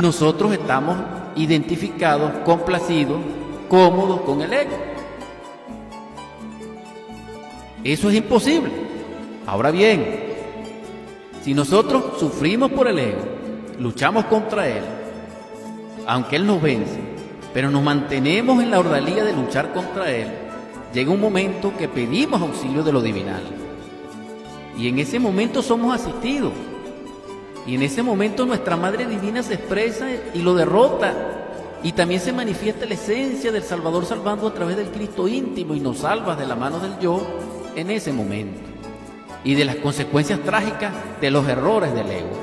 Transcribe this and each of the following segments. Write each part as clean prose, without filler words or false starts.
Nosotros estamos identificados, complacidos, cómodos con el ego. Eso es imposible. Ahora bien, si nosotros sufrimos por el ego, luchamos contra él, aunque él nos vence, pero nos mantenemos en la ordalía de luchar contra él, llega un momento que pedimos auxilio de lo divinal. Y en ese momento somos asistidos. Y en ese momento nuestra Madre Divina se expresa y lo derrota. Y también se manifiesta la esencia del Salvador salvando a través del Cristo íntimo y nos salva de la mano del yo en ese momento. Y de las consecuencias trágicas de los errores del ego.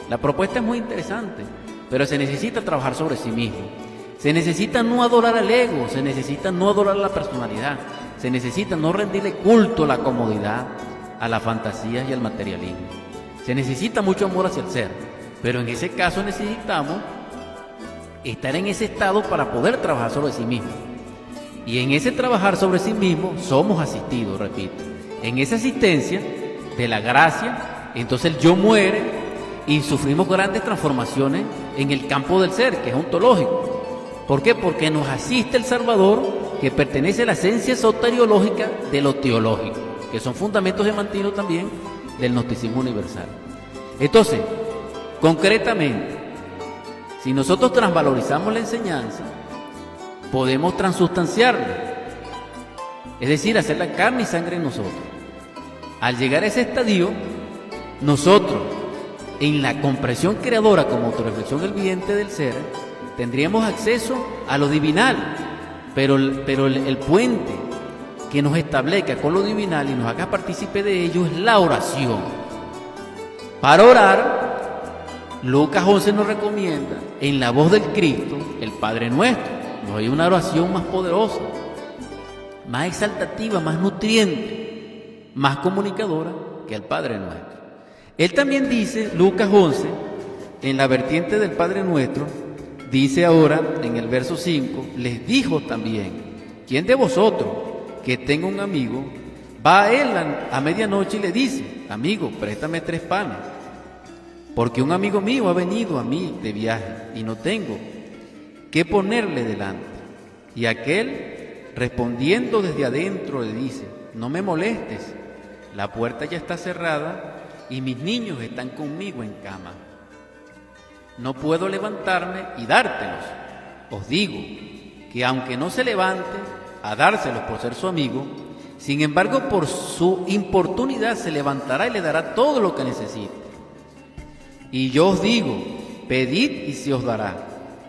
La propuesta es muy interesante, pero se necesita trabajar sobre sí mismo. Se necesita no adorar al ego, se necesita no adorar a la personalidad, se necesita no rendirle culto a la comodidad, a la fantasía y al materialismo. Se necesita mucho amor hacia el ser, pero en ese caso necesitamos estar en ese estado para poder trabajar sobre sí mismo. Y en ese trabajar sobre sí mismo somos asistidos, repito. En esa asistencia de la gracia, entonces el yo muere y sufrimos grandes transformaciones en el campo del ser, que es ontológico. ¿Por qué? Porque nos asiste el Salvador, que pertenece a la esencia soteriológica de lo teológico, que son fundamentos demantino también del gnosticismo universal. Entonces, concretamente, si nosotros transvalorizamos la enseñanza, podemos transustanciarla, es decir, hacer la carne y sangre en nosotros. Al llegar a ese estadio, nosotros, en la comprensión creadora como autorreflexión evidente del ser, tendríamos acceso a lo divinal, pero el puente que nos establezca con lo divinal y nos haga partícipe de ello es la oración. Para orar, Lucas 11 nos recomienda, en la voz del Cristo, el Padre Nuestro. No hay una oración más poderosa, más exaltativa, más nutriente, más comunicadora que el Padre Nuestro. Él también dice, Lucas 11, en la vertiente del Padre Nuestro, dice ahora, en el verso 5, les dijo también, ¿quién de vosotros que tenga un amigo, va a él a medianoche y le dice, amigo, préstame 3 panes, porque un amigo mío ha venido a mí de viaje y no tengo qué ponerle delante? Y aquel, respondiendo desde adentro, le dice, no me molestes, la puerta ya está cerrada y mis niños están conmigo en cama. No puedo levantarme y dártelos. Os digo que aunque no se levante a dárselos por ser su amigo, sin embargo por su importunidad se levantará y le dará todo lo que necesite. Y yo os digo, pedid y se os dará,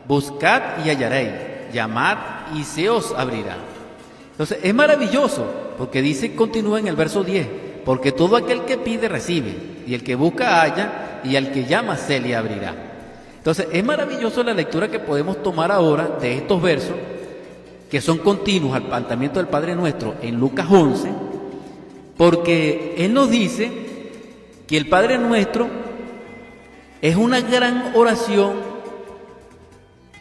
buscad y hallaréis, llamad y se os abrirá. Entonces es maravilloso, porque dice, continúa en el verso 10, porque todo aquel que pide recibe, y el que busca halla, y al que llama se le abrirá. Entonces es maravilloso la lectura que podemos tomar ahora de estos versos, que son continuos al planteamiento del Padre Nuestro en Lucas 11, porque Él nos dice que el Padre Nuestro es una gran oración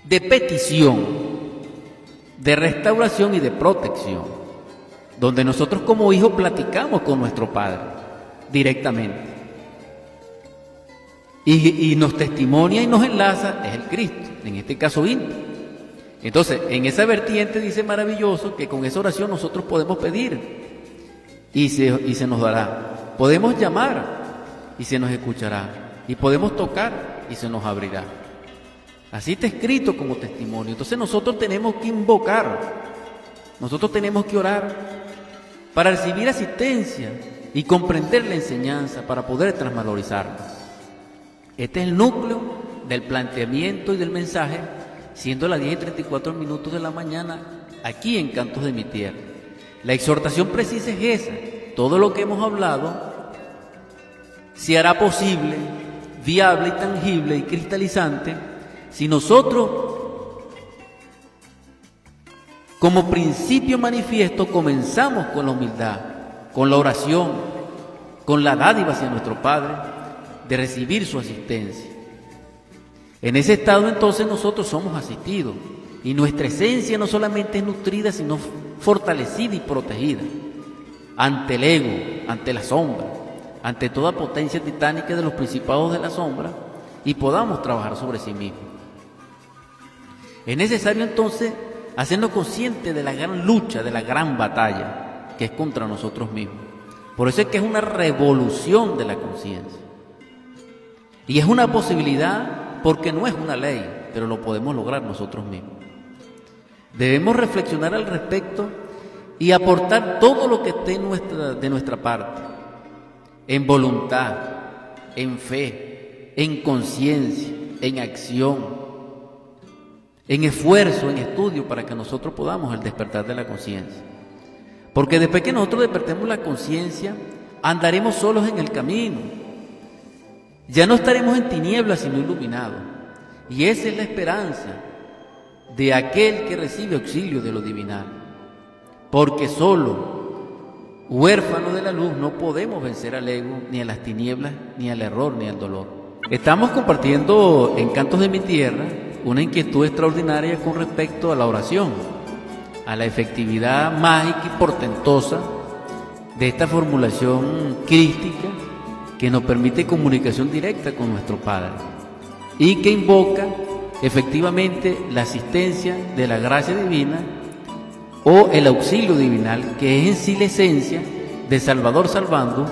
de petición, de restauración y de protección, donde nosotros como hijos platicamos con nuestro Padre directamente. Y nos testimonia y nos enlaza es el Cristo, en este caso íntimo. Entonces, en esa vertiente dice maravilloso que con esa oración nosotros podemos pedir y se nos dará. Podemos llamar y se nos escuchará. Y podemos tocar y se nos abrirá. Así está escrito como testimonio. Entonces nosotros tenemos que invocar, nosotros tenemos que orar para recibir asistencia y comprender la enseñanza para poder transvalorizarla. Este es el núcleo del planteamiento y del mensaje, siendo las 10:34 de la mañana, aquí en Cantos de mi Tierra. La exhortación precisa es esa. Todo lo que hemos hablado se hará posible, viable y tangible y cristalizante si nosotros, como principio manifiesto, comenzamos con la humildad, con la oración, con la dádiva hacia nuestro Padre, de recibir su asistencia. En ese estado entonces nosotros somos asistidos y nuestra esencia no solamente es nutrida, sino fortalecida y protegida ante el ego, ante la sombra, ante toda potencia titánica de los principados de la sombra, y podamos trabajar sobre sí mismos. Es necesario entonces hacernos conscientes de la gran lucha, de la gran batalla que es contra nosotros mismos. Por eso es que es una revolución de la conciencia. Y es una posibilidad porque no es una ley, pero lo podemos lograr nosotros mismos. Debemos reflexionar al respecto y aportar todo lo que esté de nuestra parte, en voluntad, en fe, en conciencia, en acción, en esfuerzo, en estudio, para que nosotros podamos el despertar de la conciencia. Porque después que nosotros despertemos la conciencia, andaremos solos en el camino. Ya no estaremos en tinieblas, sino iluminados. Y esa es la esperanza de aquel que recibe auxilio de lo divinal. Porque solo, huérfanos de la luz, no podemos vencer al ego, ni a las tinieblas, ni al error, ni al dolor. Estamos compartiendo en Cantos de mi Tierra una inquietud extraordinaria con respecto a la oración, a la efectividad mágica y portentosa de esta formulación crística que nos permite comunicación directa con nuestro Padre y que invoca efectivamente la asistencia de la gracia divina o el auxilio divinal, que es en sí la esencia de Salvador salvando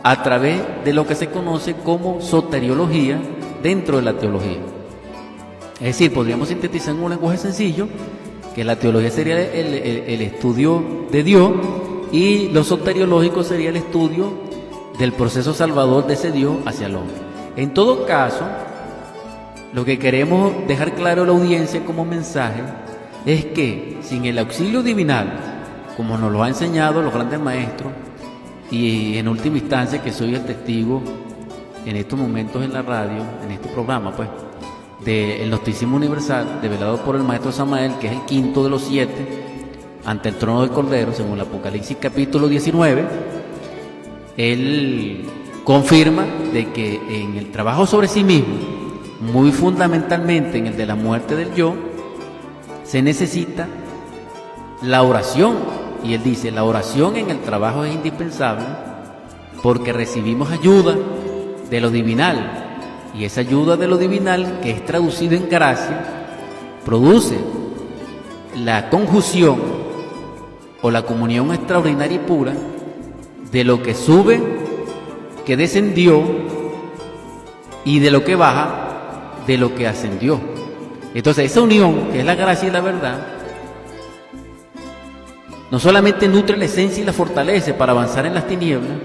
a través de lo que se conoce como soteriología dentro de la teología. Es decir, podríamos sintetizar en un lenguaje sencillo que la teología sería el estudio de Dios y lo soteriológico sería el estudio del proceso salvador de ese Dios hacia el hombre. En todo caso, lo que queremos dejar claro a la audiencia como mensaje es que sin el auxilio divinal, como nos lo han enseñado los grandes maestros, y en última instancia que soy el testigo en estos momentos en la radio, en este programa, pues, del Gnosticismo Universal, develado por el Maestro Samael, que es el quinto de los 7, ante el trono del Cordero, según el Apocalipsis capítulo 19, él confirma de que en el trabajo sobre sí mismo, muy fundamentalmente en el de la muerte del yo, se necesita la oración. Y él dice, la oración en el trabajo es indispensable porque recibimos ayuda de lo divinal. Y esa ayuda de lo divinal, que es traducido en gracia, produce la conjunción o la comunión extraordinaria y pura de lo que sube, que descendió, y de lo que baja, de lo que ascendió. Entonces esa unión, que es la gracia y la verdad, no solamente nutre la esencia y la fortalece para avanzar en las tinieblas,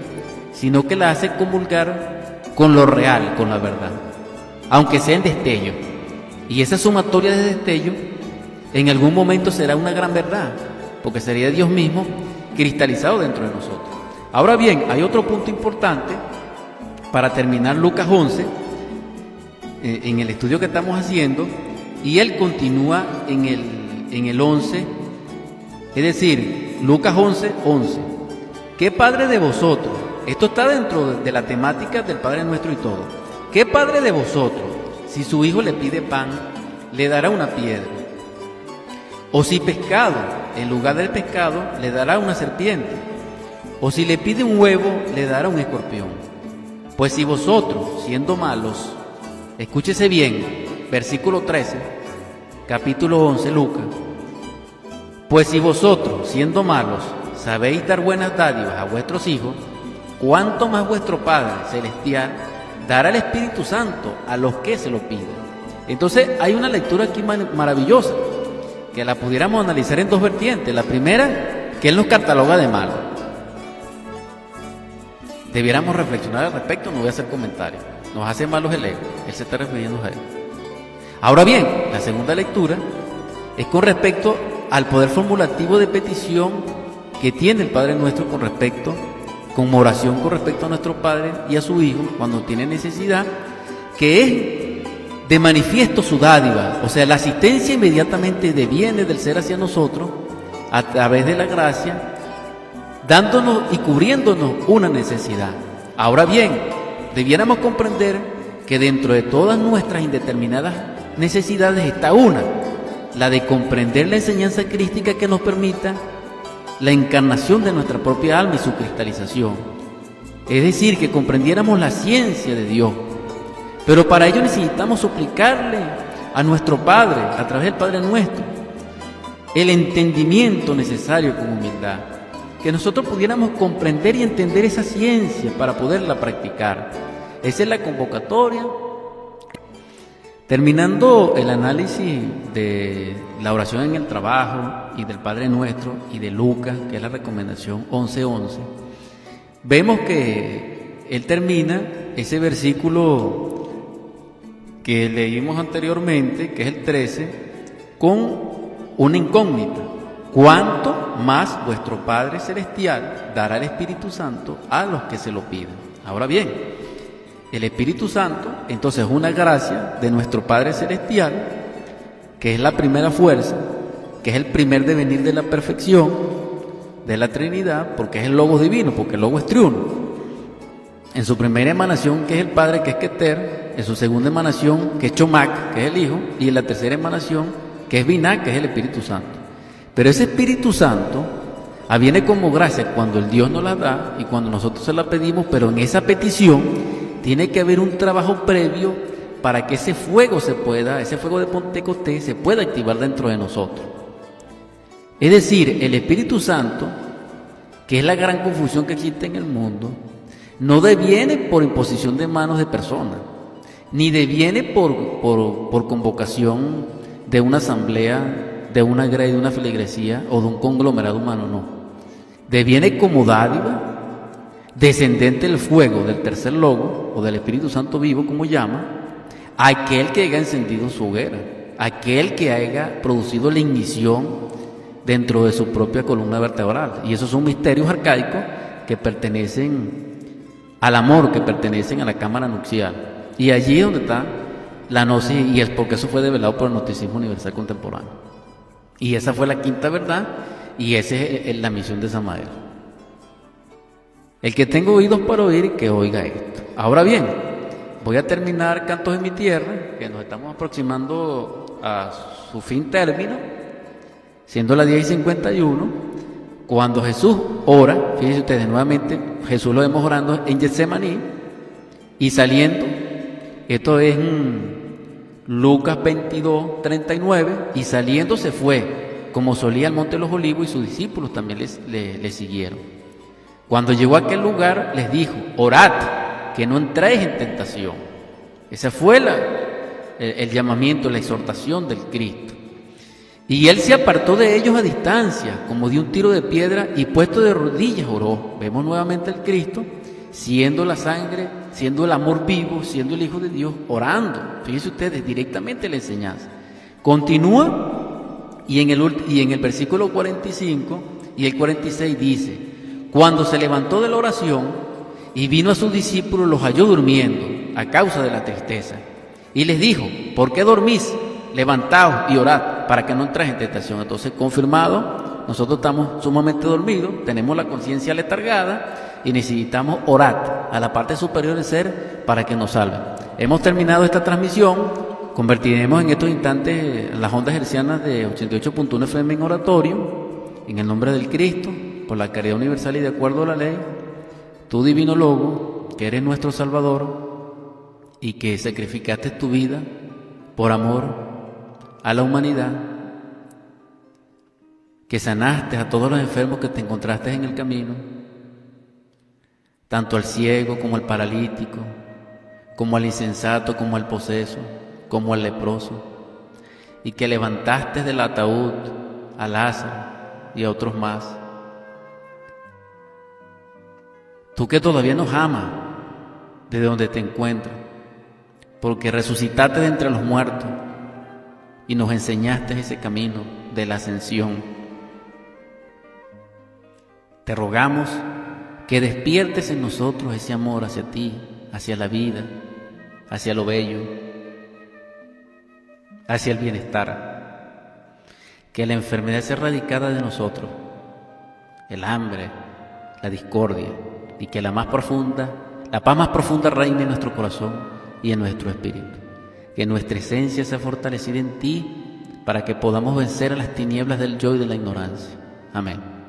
sino que la hace comulgar con lo real, con la verdad, aunque sea en destello. Y esa sumatoria de destello en algún momento será una gran verdad, porque sería Dios mismo cristalizado dentro de nosotros. Ahora bien, hay otro punto importante para terminar Lucas 11, en el estudio que estamos haciendo, y él continúa en el 11. Es decir, Lucas 11, 11. ¿Qué padre de vosotros? Esto está dentro de la temática del Padre Nuestro y todo. ¿Qué padre de vosotros, si su hijo le pide pan, le dará una piedra? O si pescado, en lugar del pescado, le dará una serpiente. O si le pide un huevo, le dará un escorpión. Pues si vosotros, siendo malos, escúchese bien, versículo 13, capítulo 11, Lucas. Pues si vosotros, siendo malos, sabéis dar buenas dádivas a vuestros hijos, ¿cuánto más vuestro Padre Celestial dará el Espíritu Santo a los que se lo piden? Entonces hay una lectura aquí maravillosa, que la pudiéramos analizar en dos vertientes. La primera, que Él nos cataloga de malos. Debiéramos reflexionar al respecto, no voy a hacer comentarios. Nos hace malos el ego, Él se está refiriendo a Él. Ahora bien, la segunda lectura es con respecto al poder formulativo de petición que tiene el Padre Nuestro con respecto, como oración con respecto a nuestro Padre y a su Hijo cuando tiene necesidad, que es de manifiesto su dádiva, o sea, la asistencia inmediatamente deviene del ser hacia nosotros a través de la gracia, dándonos y cubriéndonos una necesidad. Ahora bien, debiéramos comprender que dentro de todas nuestras indeterminadas necesidades está una, la de comprender la enseñanza crística que nos permita la encarnación de nuestra propia alma y su cristalización. Es decir, que comprendiéramos la ciencia de Dios. Pero para ello necesitamos suplicarle a nuestro Padre a través del Padre Nuestro, el entendimiento necesario con humildad, que nosotros pudiéramos comprender y entender esa ciencia para poderla practicar. Esa es la convocatoria. Terminando el análisis de la oración en el trabajo y del Padre Nuestro y de Lucas, que es la recomendación 11:11, vemos que él termina ese versículo que leímos anteriormente, que es el 13, con una incógnita: ¿cuánto más vuestro Padre Celestial dará el Espíritu Santo a los que se lo piden? Ahora bien, el Espíritu Santo, entonces, es una gracia de nuestro Padre Celestial, que es la primera fuerza, que es el primer devenir de la perfección de la Trinidad, porque es el Logos divino, porque el Logos es triuno. En su primera emanación, que es el Padre, que es Keter; en su segunda emanación, que es Chomac, que es el Hijo; y en la tercera emanación, que es Binah, que es el Espíritu Santo. Pero ese Espíritu Santo viene como gracia cuando el Dios nos la da y cuando nosotros se la pedimos, pero en esa petición tiene que haber un trabajo previo para que ese fuego de Pentecostés se pueda activar dentro de nosotros. Es decir, el Espíritu Santo, que es la gran confusión que existe en el mundo, no deviene por imposición de manos de personas, ni deviene por convocación de una asamblea, de una grey, de una feligresía o de un conglomerado humano, no. Deviene como dádiva descendente del fuego del tercer logo, o del Espíritu Santo vivo, como llama, aquel que haya encendido su hoguera, aquel que haya producido la ignición dentro de su propia columna vertebral. Y esos son misterios arcaicos que pertenecen al amor, que pertenecen a la cámara nupcial. Y allí es donde está la gnosis, y es porque eso fue develado por el gnosticismo universal contemporáneo. Y esa fue la quinta verdad, y esa es la misión de Samael. El que tenga oídos para oír, que oiga esto. Ahora bien, voy a terminar Cantos de mi Tierra, que nos estamos aproximando a su fin término, siendo las 10:51, cuando Jesús ora. Fíjense ustedes, nuevamente, Jesús lo vemos orando en Getsemaní, y saliendo, esto es Lucas 22:39, y saliendo se fue, como solía, al Monte de los Olivos, y sus discípulos también le siguieron. Cuando llegó a aquel lugar, les dijo: orad, que no entréis en tentación. Ese fue el llamamiento, la exhortación del Cristo. Y él se apartó de ellos a distancia, como de un tiro de piedra, y puesto de rodillas oró. Vemos nuevamente al Cristo, siendo la sangre, siendo el amor vivo, siendo el Hijo de Dios, orando. Fíjense ustedes, directamente la enseñanza. Continúa, y en el versículo 45 y el 46 dice: cuando se levantó de la oración y vino a sus discípulos, los halló durmiendo a causa de la tristeza. Y les dijo: ¿por qué dormís? Levantaos y orad para que no entréis en tentación. Entonces, confirmado, nosotros estamos sumamente dormidos, tenemos la conciencia letargada y necesitamos orar a la parte superior del ser para que nos salve. Hemos terminado esta transmisión. Convertiremos en estos instantes las ondas hercianas de 88.1 FM en oratorio, en el nombre del Cristo, por la caridad universal y de acuerdo a la ley. Tú, divino Logo, que eres nuestro Salvador y que sacrificaste tu vida por amor a la humanidad, que sanaste a todos los enfermos que te encontraste en el camino, tanto al ciego como al paralítico, como al insensato, como al poseso, como al leproso, y que levantaste del ataúd a Lázaro y a otros más. Tú que todavía nos amas desde donde te encuentras, porque resucitaste de entre los muertos y nos enseñaste ese camino de la ascensión. Te rogamos que despiertes en nosotros ese amor hacia ti, hacia la vida, hacia lo bello, hacia el bienestar. Que la enfermedad sea erradicada de nosotros, el hambre, la discordia, y que la paz más profunda reine en nuestro corazón y en nuestro espíritu. Que nuestra esencia sea fortalecida en ti para que podamos vencer a las tinieblas del yo y de la ignorancia. Amén.